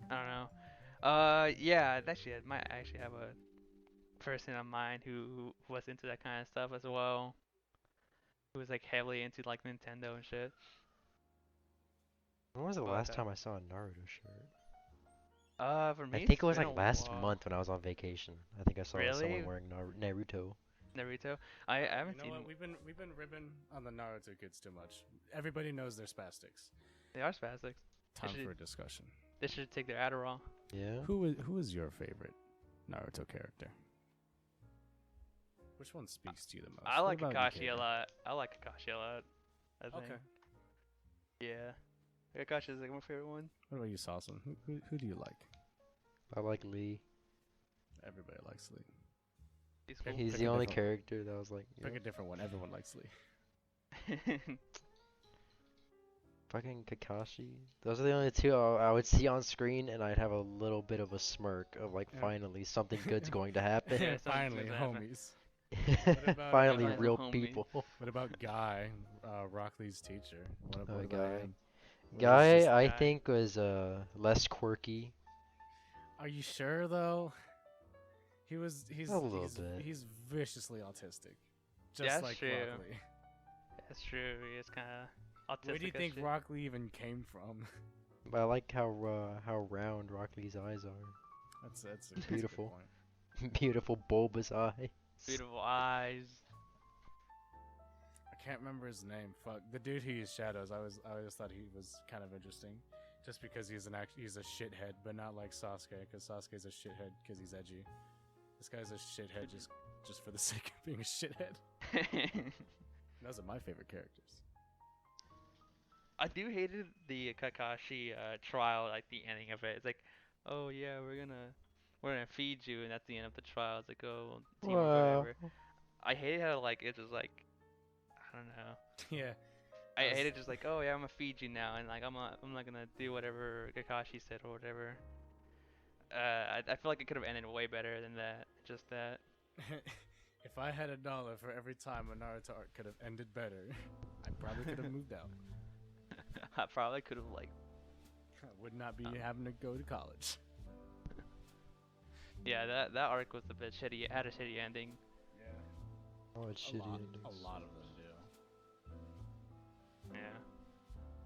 I don't know. Yeah. Actually, I might actually have a person in mind who was into that kind of stuff as well. Who was like heavily into like Nintendo and shit. When was the But, last time I saw a Naruto shirt? For me, I think it's it was been like a last while. month when I was on vacation. I think I saw Really? someone wearing Naruto. Naruto. I haven't You know seen. what? We've been ribbing on the Naruto kids too much. Everybody knows they're spastics. They are spastics. Time should- for a discussion. They should take their Adderall. Yeah. Who is your favorite Naruto character? Which one speaks to you the most? I What like about you, Kakashi a Kaden? lot. I like Kakashi a lot. I think. Okay. Yeah. Kakashi is like my favorite one. What about you, Salson? Who do you like? I like Lee. Everybody likes Lee. He's cool. He's Pick the a only different- character that was like, Pick yeah, a different one. Everyone likes Lee. fucking Kakashi. Those are the only two I would see on screen, and I'd have a little bit of a smirk of like, Yeah. finally something good's going to happen. Yeah, something Finally, good's gonna happen. homies. about, Finally, Finally, real homies. people. What about Guy, Rock Lee's teacher? What Oh, about Guy. him? What is Guy, this I guy? think was less quirky. Are you sure though? He's A little bit. He's viciously autistic, just That's like true. Rock Lee. That's true. He is kind of autistic. Where do you as think shit. Rock Lee even came from? But I like how round Rock Lee's eyes are. That's a good Beautiful. point. Beautiful bulbous eyes. Beautiful eyes. I can't remember his name. Fuck the dude who used shadows. I always thought he was kind of interesting, just because he's a shithead, but not like Sasuke, because Sasuke's a shithead because he's edgy. This guy's a shithead just for the sake of being a shithead. Those are my favorite characters. I do hated the Kakashi trial, like the ending of it. It's like, oh yeah, we're gonna feed you, and that's the end of the trial. It's like, oh, team or Wow. whatever. I hated how like it's just like, I don't know. Yeah. I That was- hated just like, oh yeah, I'm gonna feed you now, and like I'm not gonna do whatever Kakashi said or whatever. I feel like it could have ended way better than that. Just that. If I had $1 for every time a Naruto arc could have ended better, I probably could have moved out. I probably could have like, I would not be having to go to college. yeah, that arc was a bit shitty. It had a shitty ending. Yeah. Oh, it's shitty endings. A lot of them do. Yeah.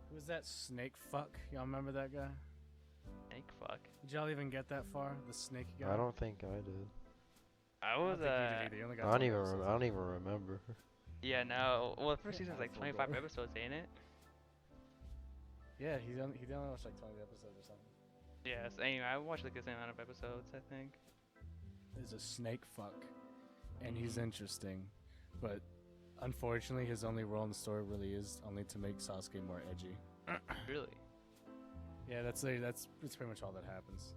Who was that snake fuck? Y'all remember that guy? Snake fuck. Did y'all even get that far? The snake guy? I don't think I did. I I don't was think you did either. You only got I don't 12 even. episodes. I don't even remember. Yeah, no. Well, the first Yeah, season's like full 25 gore. episodes, ain't it? Yeah, he only watched like 20 episodes or something. Yeah. So anyway, I watched like the same amount of episodes, I think. There's a snake fuck, and he's interesting, but unfortunately, his only role in the story really is only to make Sasuke more edgy. Really? Yeah, that's pretty much all that happens.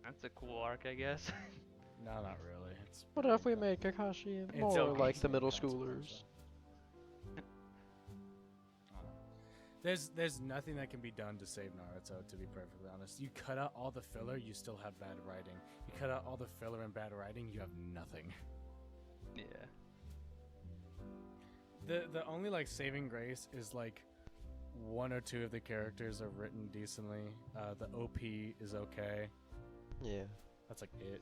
That's a cool arc, I guess. No, not really. It's What if we make Kakashi It's more okay. like the middle consequential. schoolers? There's nothing that can be done to save Naruto, to be perfectly honest. You cut out all the filler, you still have bad writing. You cut out all the filler and bad writing, you have nothing. Yeah. The only like saving grace is like one or two of the characters are written decently. The OP is okay. Yeah. That's like it.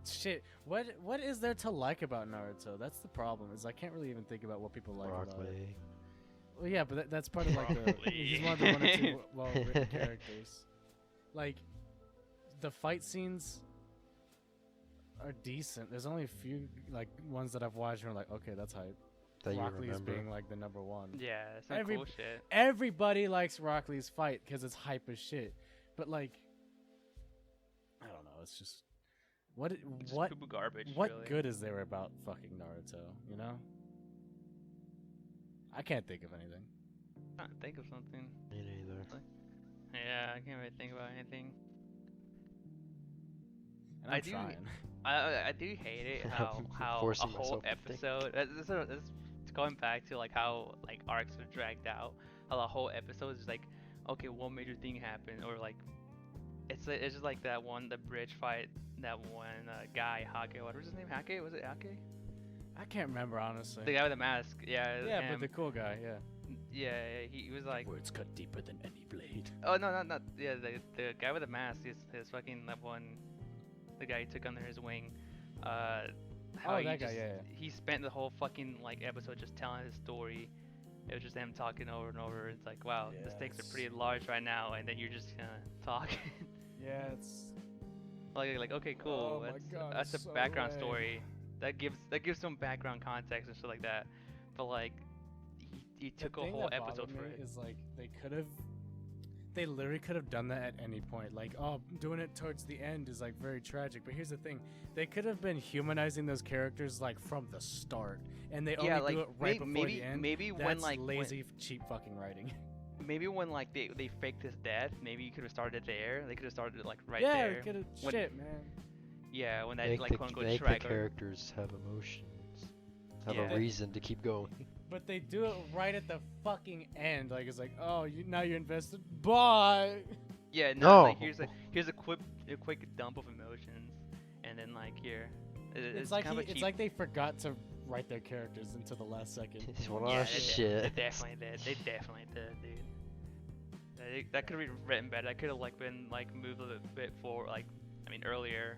Shit, what is there to like about Naruto? That's the problem. Is I can't really even think about what people like Rock about it. Lee. Well, yeah, but that's part of like the. Probably. He's one of the one or two well-written characters. Like, the fight scenes are decent. There's only a few like ones that I've watched and are like, okay, that's hype. That you Rock Lee's remember. being like the number one. Yeah, some Every- cool shit. Everybody likes Rock Lee's fight because it's hype as shit. But like, I don't know. It's just Just what poo-poo garbage. what really. good is there about fucking Naruto? You know? I can't think of anything. Trying to think of something. Me neither. Yeah, I can't really think about anything. And I I'm do- trying. I do hate it how a Forcing whole myself to think. episode. This going back to like how like arcs are dragged out. How the whole episode is like, okay, one major thing happened, or like, it's just like that one the bridge fight. That one guy Hake. What was his name? Hake? Was it Hake? I can't remember honestly. The guy with the mask. Yeah. Yeah, him. but the cool guy. Yeah. Yeah, he was like. Words cut deeper than any blade. Oh no, not yeah. The guy with the mask is fucking that one. The guy he took under his wing. How Oh, he that guy, just- yeah. He spent the whole fucking like episode just telling his story. It was just him talking over and over. It's like, wow, the stakes are Yes. pretty large right now, and then you're just gonna talk. Yeah, it's. like okay, cool. Oh my God, that's a it's so background lame. story. That gives some background context and shit like that. But like, he took the a thing whole that episode bothered for me it. is like they literally could have done that at any point. Like, oh, doing it towards the end is like very tragic. But here's the thing: they could have been humanizing those characters like from the start, and they Yeah, only do like, it right before maybe the end. maybe That's when like lazy, cheap fucking writing. maybe when like they faked his death, maybe you could have started there. They could have started it like right yeah, there. could have. When- Shit, man. Yeah, when that Make like the, quote unquote make the straggler. characters have emotions. Have Yeah. a reason to keep going. But they do it right at the fucking end. Like it's like, oh, now you're invested. Bye. Yeah, No. like here's a quick dump of emotions, and then like here, It's like kind of a it's cheap- like they forgot to write their characters until the last second. Well, yeah, oh, they shit. definitely did. They definitely did, dude. That could have been written better. That could have like been like moved a little bit forward, like I mean earlier.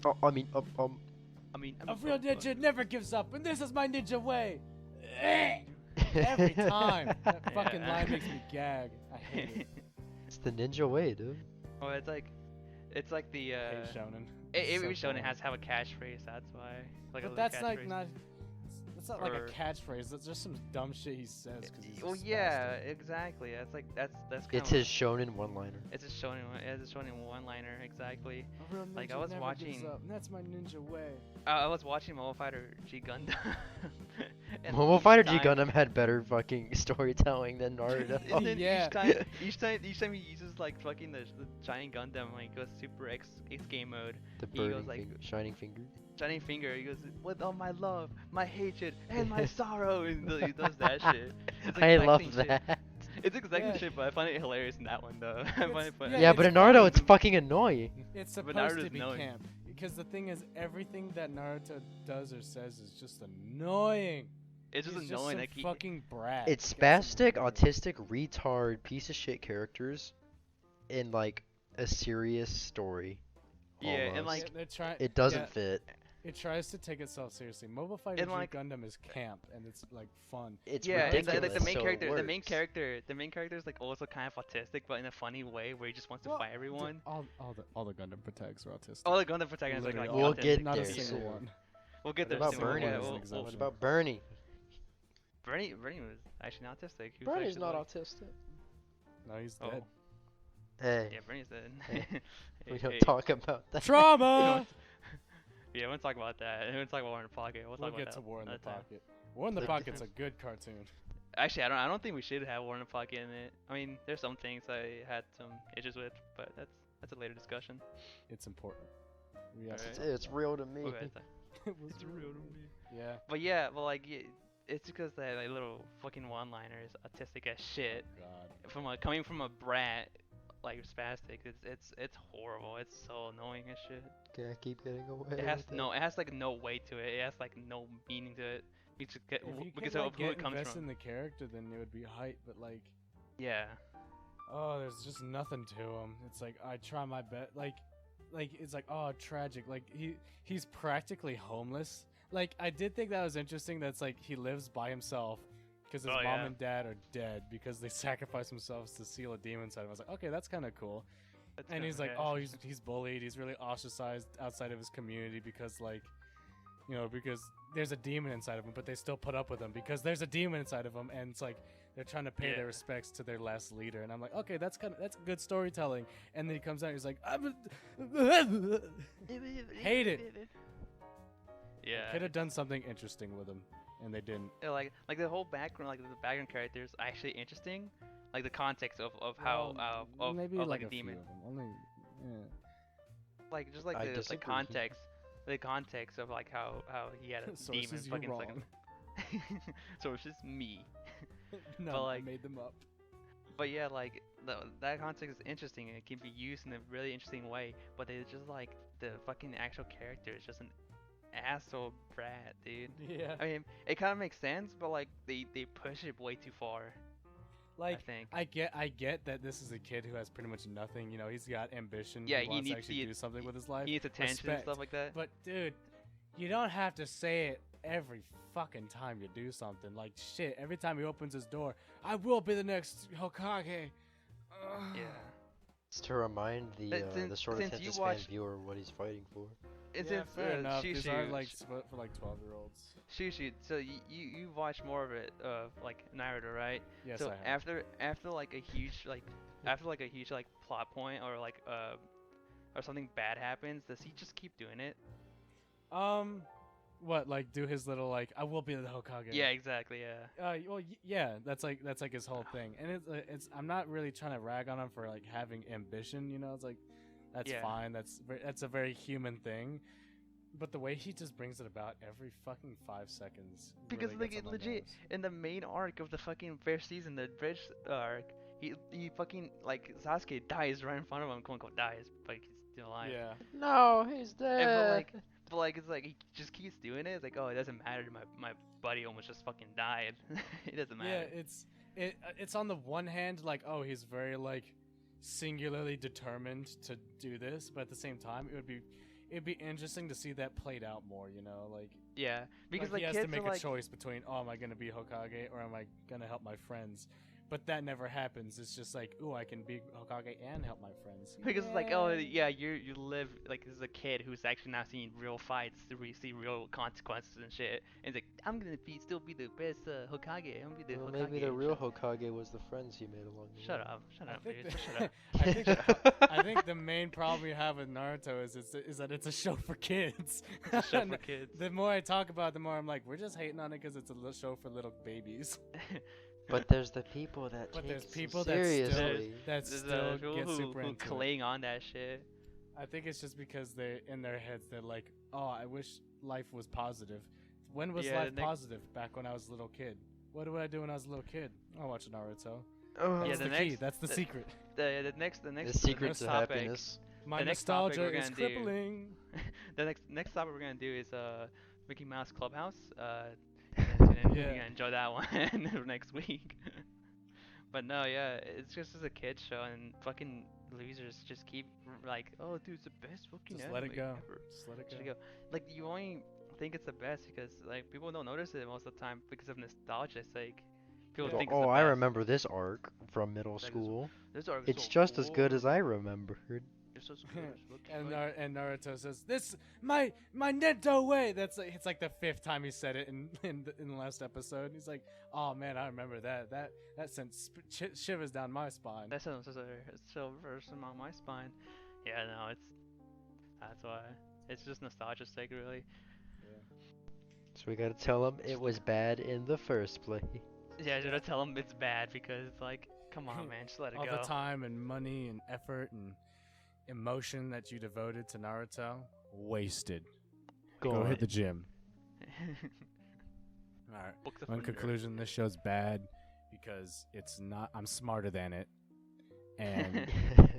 Oh, I mean, I mean, A real ninja never gives up, and this is my ninja way. Every time. That fucking Yeah. line makes me gag. I hate it. it's the ninja way, dude. Well, it's like the I hate shonen. Every So shonen boring. has to have a catchphrase. That's why. Like a But little that's like catchphrase. not. It's not like a or- catchphrase. That's just some dumb shit he says because he's. Well, a yeah, spastic. exactly. That's kind It's of his shonen one-liner. it's a shonen it's a shonen one-liner exactly. A real Like, I ninja was never gives watching- up, and that's my ninja way. I was watching Mobile Fighter G Gundam. and Mobile each Fighter G time- Gundam had better fucking storytelling than Naruto. And then Yeah. each time he uses like fucking the giant Gundam, like goes Super X game mode, The he goes burning like- shining finger. Shining Finger. He goes, with all my love, my hatred, and my sorrow, and he does that shit. It's I exact love same shit. that. It's exactly Yeah. shit, but I find it hilarious in that one though. I find it funny. yeah, Yeah, it's but in Naruto, funny. it's fucking annoying. It's But supposed to Naruto's be annoying. camp because the thing is, everything that Naruto does or says is just annoying. It's just He's annoying. Just Like some fucking brat. It's who gets spastic, annoying. autistic, retard, piece of shit characters in like a serious story. Yeah, and, almost. like, They're trying. it doesn't yeah, fit. It tries to take itself seriously. Mobile Fighter And, G like- Gundam is camp and it's like fun. It's yeah, it's ridiculous. like the main so it character. The main works. character. The main character is like also kind of autistic, but in a funny way, where he just wants to Well, fight everyone. All the Gundam protagonists are autistic. All the Gundam protagonists are like Literally We'll autistic. get not there a single soon. one. We'll get What there about soon. Bernie? Yeah, As an we'll- example. What about Bernie? Bernie was actually not autistic. He was Bernie's actually, not like- autistic. No, he's Oh. dead. Hey, Yeah, Bernie's dead. Hey, we Hey, don't hey. talk about that. Trauma. Yeah, we won't talk about that. We won't talk about War in the Pocket. We'll We'll talk about get that to War in the another time. Pocket. War in the Look- Pocket's a good cartoon. Actually, I don't think we should have War in the Pocket in it. I mean, there's some things I had some issues with, but that's a later discussion. It's important. We have to Alright. talk It's about real to me. Okay, it. It was real to me. Yeah. But yeah, but like, it's because that like, little fucking one-liner is autistic as shit. God. From coming from a brat, like spastic, it's horrible. It's so annoying as shit. Can't keep getting away. It has with it has like no weight to it. It has like no meaning to it. If you Because could, of like, who get it comes invested from. in the character, then it would be hype. But like, Yeah. oh, there's just nothing to him. It's like I try my best. Like it's like, oh, tragic. Like he's practically homeless. Like I did think that was interesting. That's like he lives by himself because his Oh, mom yeah. and dad are dead because they sacrificed themselves to seal a demon inside him. I was like, okay, that's kind of cool. That's And kinda he's like, okay. oh, he's bullied. He's really ostracized outside of his community because like, you know, because there's a demon inside of him, but they still put up with him because there's a demon inside of him, and it's like they're trying to pay Yeah. their respects to their last leader. And I'm like, okay, that's good storytelling. And then he comes out, and he's like, hate it. Yeah. Could have done something interesting with him, and they didn't. Yeah, like the whole background, like the background character is actually interesting, like the context of how Well, of maybe like a a demon, few of them. Only, yeah. like just like I the disagree. context of like how he had a demon Sources, you're fucking wrong. so it's just me. No, But, I like- made them up. But yeah, like that context is interesting and it can be used in a really interesting way. But it's just like the fucking actual character is just an asshole brat, dude. Yeah. I mean, it kind of makes sense, but like they push it way too far. Like, I think. I get that this is a kid who has pretty much nothing. You know, he's got ambition. Yeah, he he wants to needs actually the- do something with his life. He needs attention and respect. stuff like that. But dude, you don't have to say it every fucking time you do something. Like shit, every time he opens his door, I will be the next Hokage. Ugh. Yeah. It's to remind the Since- short since attention you span watched- viewer what he's fighting for. And Yeah, since fair enough. These are Shushu, like for like 12-year-olds. Shushu, so you watch more of it, like Naruto, right? Yes, So I have. after like a huge like plot point or like or something bad happens, does he just keep doing it? What, like do his little like I will be the Hokage? Yeah, exactly. Yeah. Well, yeah, that's like his whole thing, and it's I'm not really trying to rag on him for like having ambition, you know. It's like that's Yeah. fine. That's a very human thing, but the way he just brings it about every fucking 5 seconds. Because really like gets it on my legit nerves. in the main arc of the fucking first season, the bridge arc, he fucking like Sasuke dies right in front of him, quote unquote dies, but he's still alive. Yeah, No, he's And, dead. but like it's like he just keeps doing it. It's like, oh, it doesn't matter. My buddy almost just fucking died. It doesn't matter. yeah. It's on the one hand like, oh, he's very like singularly determined to do this, but at the same time it'd be interesting to see that played out more, you know, like Yeah, because like, like he has kids to make are like, a choice between, oh, am I gonna be Hokage or am I gonna help my friends? but that never happens. It's just like, ooh, I can be Hokage and help my friends. Because it's like, oh yeah, you live like as a kid who's actually not seeing real fights to see real consequences and shit. And it's like, I'm gonna still be the best Hokage. I'm gonna be the Well, Hokage. maybe the and real shut, Hokage was the friends he made along the shut way. up, shut I up, think dude. the- Shut up. I think I think the main problem we have with Naruto is that it's a show for kids. It's a show And for kids. the more I talk about it, the more I'm like, we're just hating on it because it's a little show for little babies. But there's the people that But take there's it people so that seriously. There's still people get who super into it. cling on that shit. I think it's just because they in their heads they're like, oh, I wish life was positive. When was Yeah, life the positive? Back when I was a little kid. What would I do when I was a little kid? I watch Naruto. Oh, That's the the key. next- That's the the- secret. The next the secret next to topic, happiness. My the next topic nostalgia we're is gonna do- crippling. the next topic we're gonna do is Mickey Mouse Clubhouse. And you're Yeah. gonna enjoy that one next week. But no, yeah, it's just as a kid show, and fucking losers just keep like, oh, dude, it's the best fucking Just let it anime go. ever. Just let it Just go. go. Like you only think it's the best because like people don't notice it most of the time because of nostalgia's sake. People Yeah. think Oh, it's the I best. remember this arc from middle That is- school. This arc is It's so just as good cool. as I remembered. It's just as good as fucking And like- and Naruto says, "This my Nento way." That's like, it's like the 5th time he said it in the last episode. He's like, "Oh man, I remember that. That sent shivers down my spine." That's still version on my spine. Yeah, no, that's why. It's just nostalgia's sake, really. So we gotta tell him it was bad in the first place. Yeah, I should tell him it's bad because it's like, come on, man, just let it All go. the time and money and effort and emotion that you devoted to Naruto, wasted. Go hit the gym. All right. Books of In Thunder. conclusion, this show's bad because it's not. I'm smarter than it, and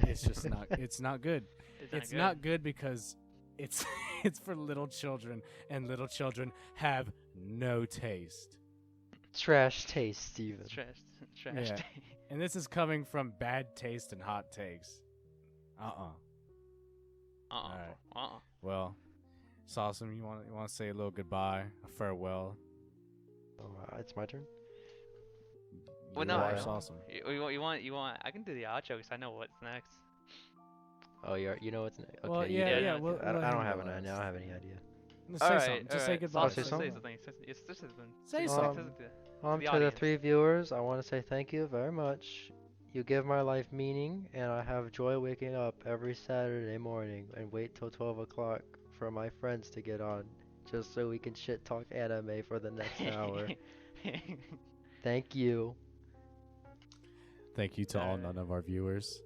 it's just not. It's not good. It's not good because it's it's for little children, and little children have no taste. Trash taste, Steven. Trash, trash. Yeah. And this is coming from bad taste and hot takes. Alright. Well, Sawsome, you want to say a little goodbye, a farewell? Oh, it's my turn. Well, You no, are I- Sawsome. You want? I can do the outro because I know what's next. Oh, you know what's next. Okay, Well, you yeah, do. yeah, we'll I don't let him have go an idea. I last. don't have any idea. Say something. Just say goodbye. Say something. Say something. Say something. The To the audience. 3 viewers, I want to say thank you very much. You give my life meaning, and I have joy waking up every Saturday morning and wait till 12 o'clock for my friends to get on, just so we can shit talk anime for the next hour. Thank you. Thank you to all Alright. none of our viewers.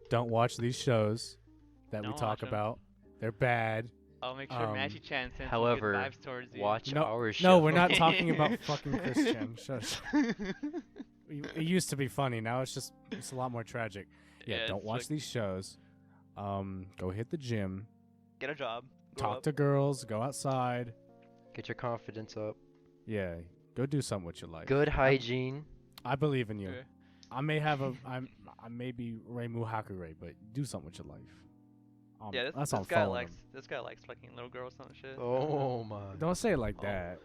Don't watch these shows that we Don't talk watch 'em. about. They're bad. I'll make sure Um, Mashi Chan sends however, some good vibes towards you. Watch No- our show. No, we're not talking about fucking Christian. Shush. It used to be funny. Now it's a lot more tragic. Yeah, don't it's watch like, these shows. Go hit the gym. Get a job. grow Talk up. to girls. Go outside. Get your confidence up. Yeah, go do something with your life. Good hygiene. I believe in you. Okay. I may have I may be Reimu Hakure, but do something with your life. Yeah, that's this on guy following likes him. this guy likes fucking little girls and shit. Oh my. Don't say it like Oh. that.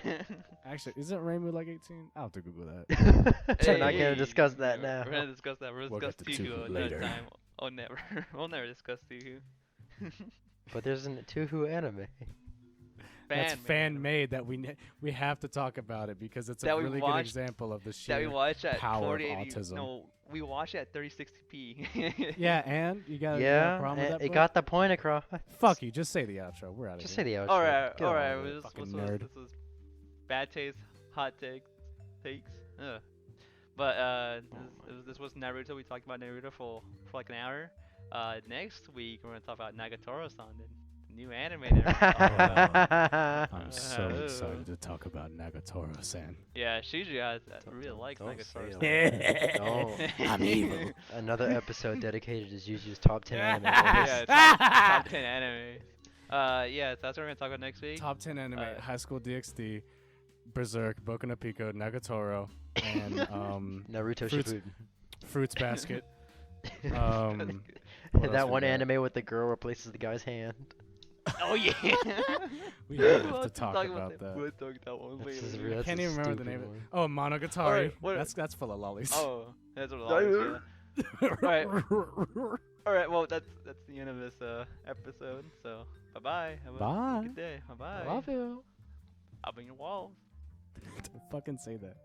We're Actually, isn't Reimu like 18? I'll have to Google that. We're not gonna discuss that now. We're gonna discuss that. We'll We'll discuss get to Tuhu Tuhu another later. time. Oh, never. We'll never discuss Tuhu. But there's a Tuhu anime. That's fan made that we have to talk about it because it's a That we really good watched- example of the That we sheer watch at power of 4080. autism. No, we watch it at 3060p. Yeah, and you got a Yeah, problem with that, it bro? got the point across. Fuck you, just say the outro. We're out of Just here. say the outro. All right, Get all on right. with it. fucking This nerd. was bad taste, hot takes. Ugh. But this was Naruto. We talked about Naruto for like an hour. Next week we're gonna talk about Nagatoro-san, the new anime. There. I'm so Oh. excited to talk about Nagatoro-san. Yeah, Shiji really Don't- likes don't Nagatoro. say No. I'm evil. Another episode dedicated to Juju's top 10 anime. Yeah, top 10 anime. Yeah, so that's what we're gonna talk about next week. Top 10 anime: Uh, High School DxD, Berserk, Boku no Pico, Nagatoro, and Naruto Fruits- Shippuden. Fruits Basket. What else That we one got? anime with the girl replaces the guy's hand. Oh yeah. We We'll have to talk about that. We'll talk about one That's later. just dude. I That's can't a even remember the stupid name of it. one. Oh, Monogatari. Alright, what- That's full of lollies. Oh, that's what it was. Yeah. Alright. All right. Well, that's the end of this episode. So bye bye. Have a Bye. good day. Bye bye. I love you. Up in your walls. Don't fucking say that.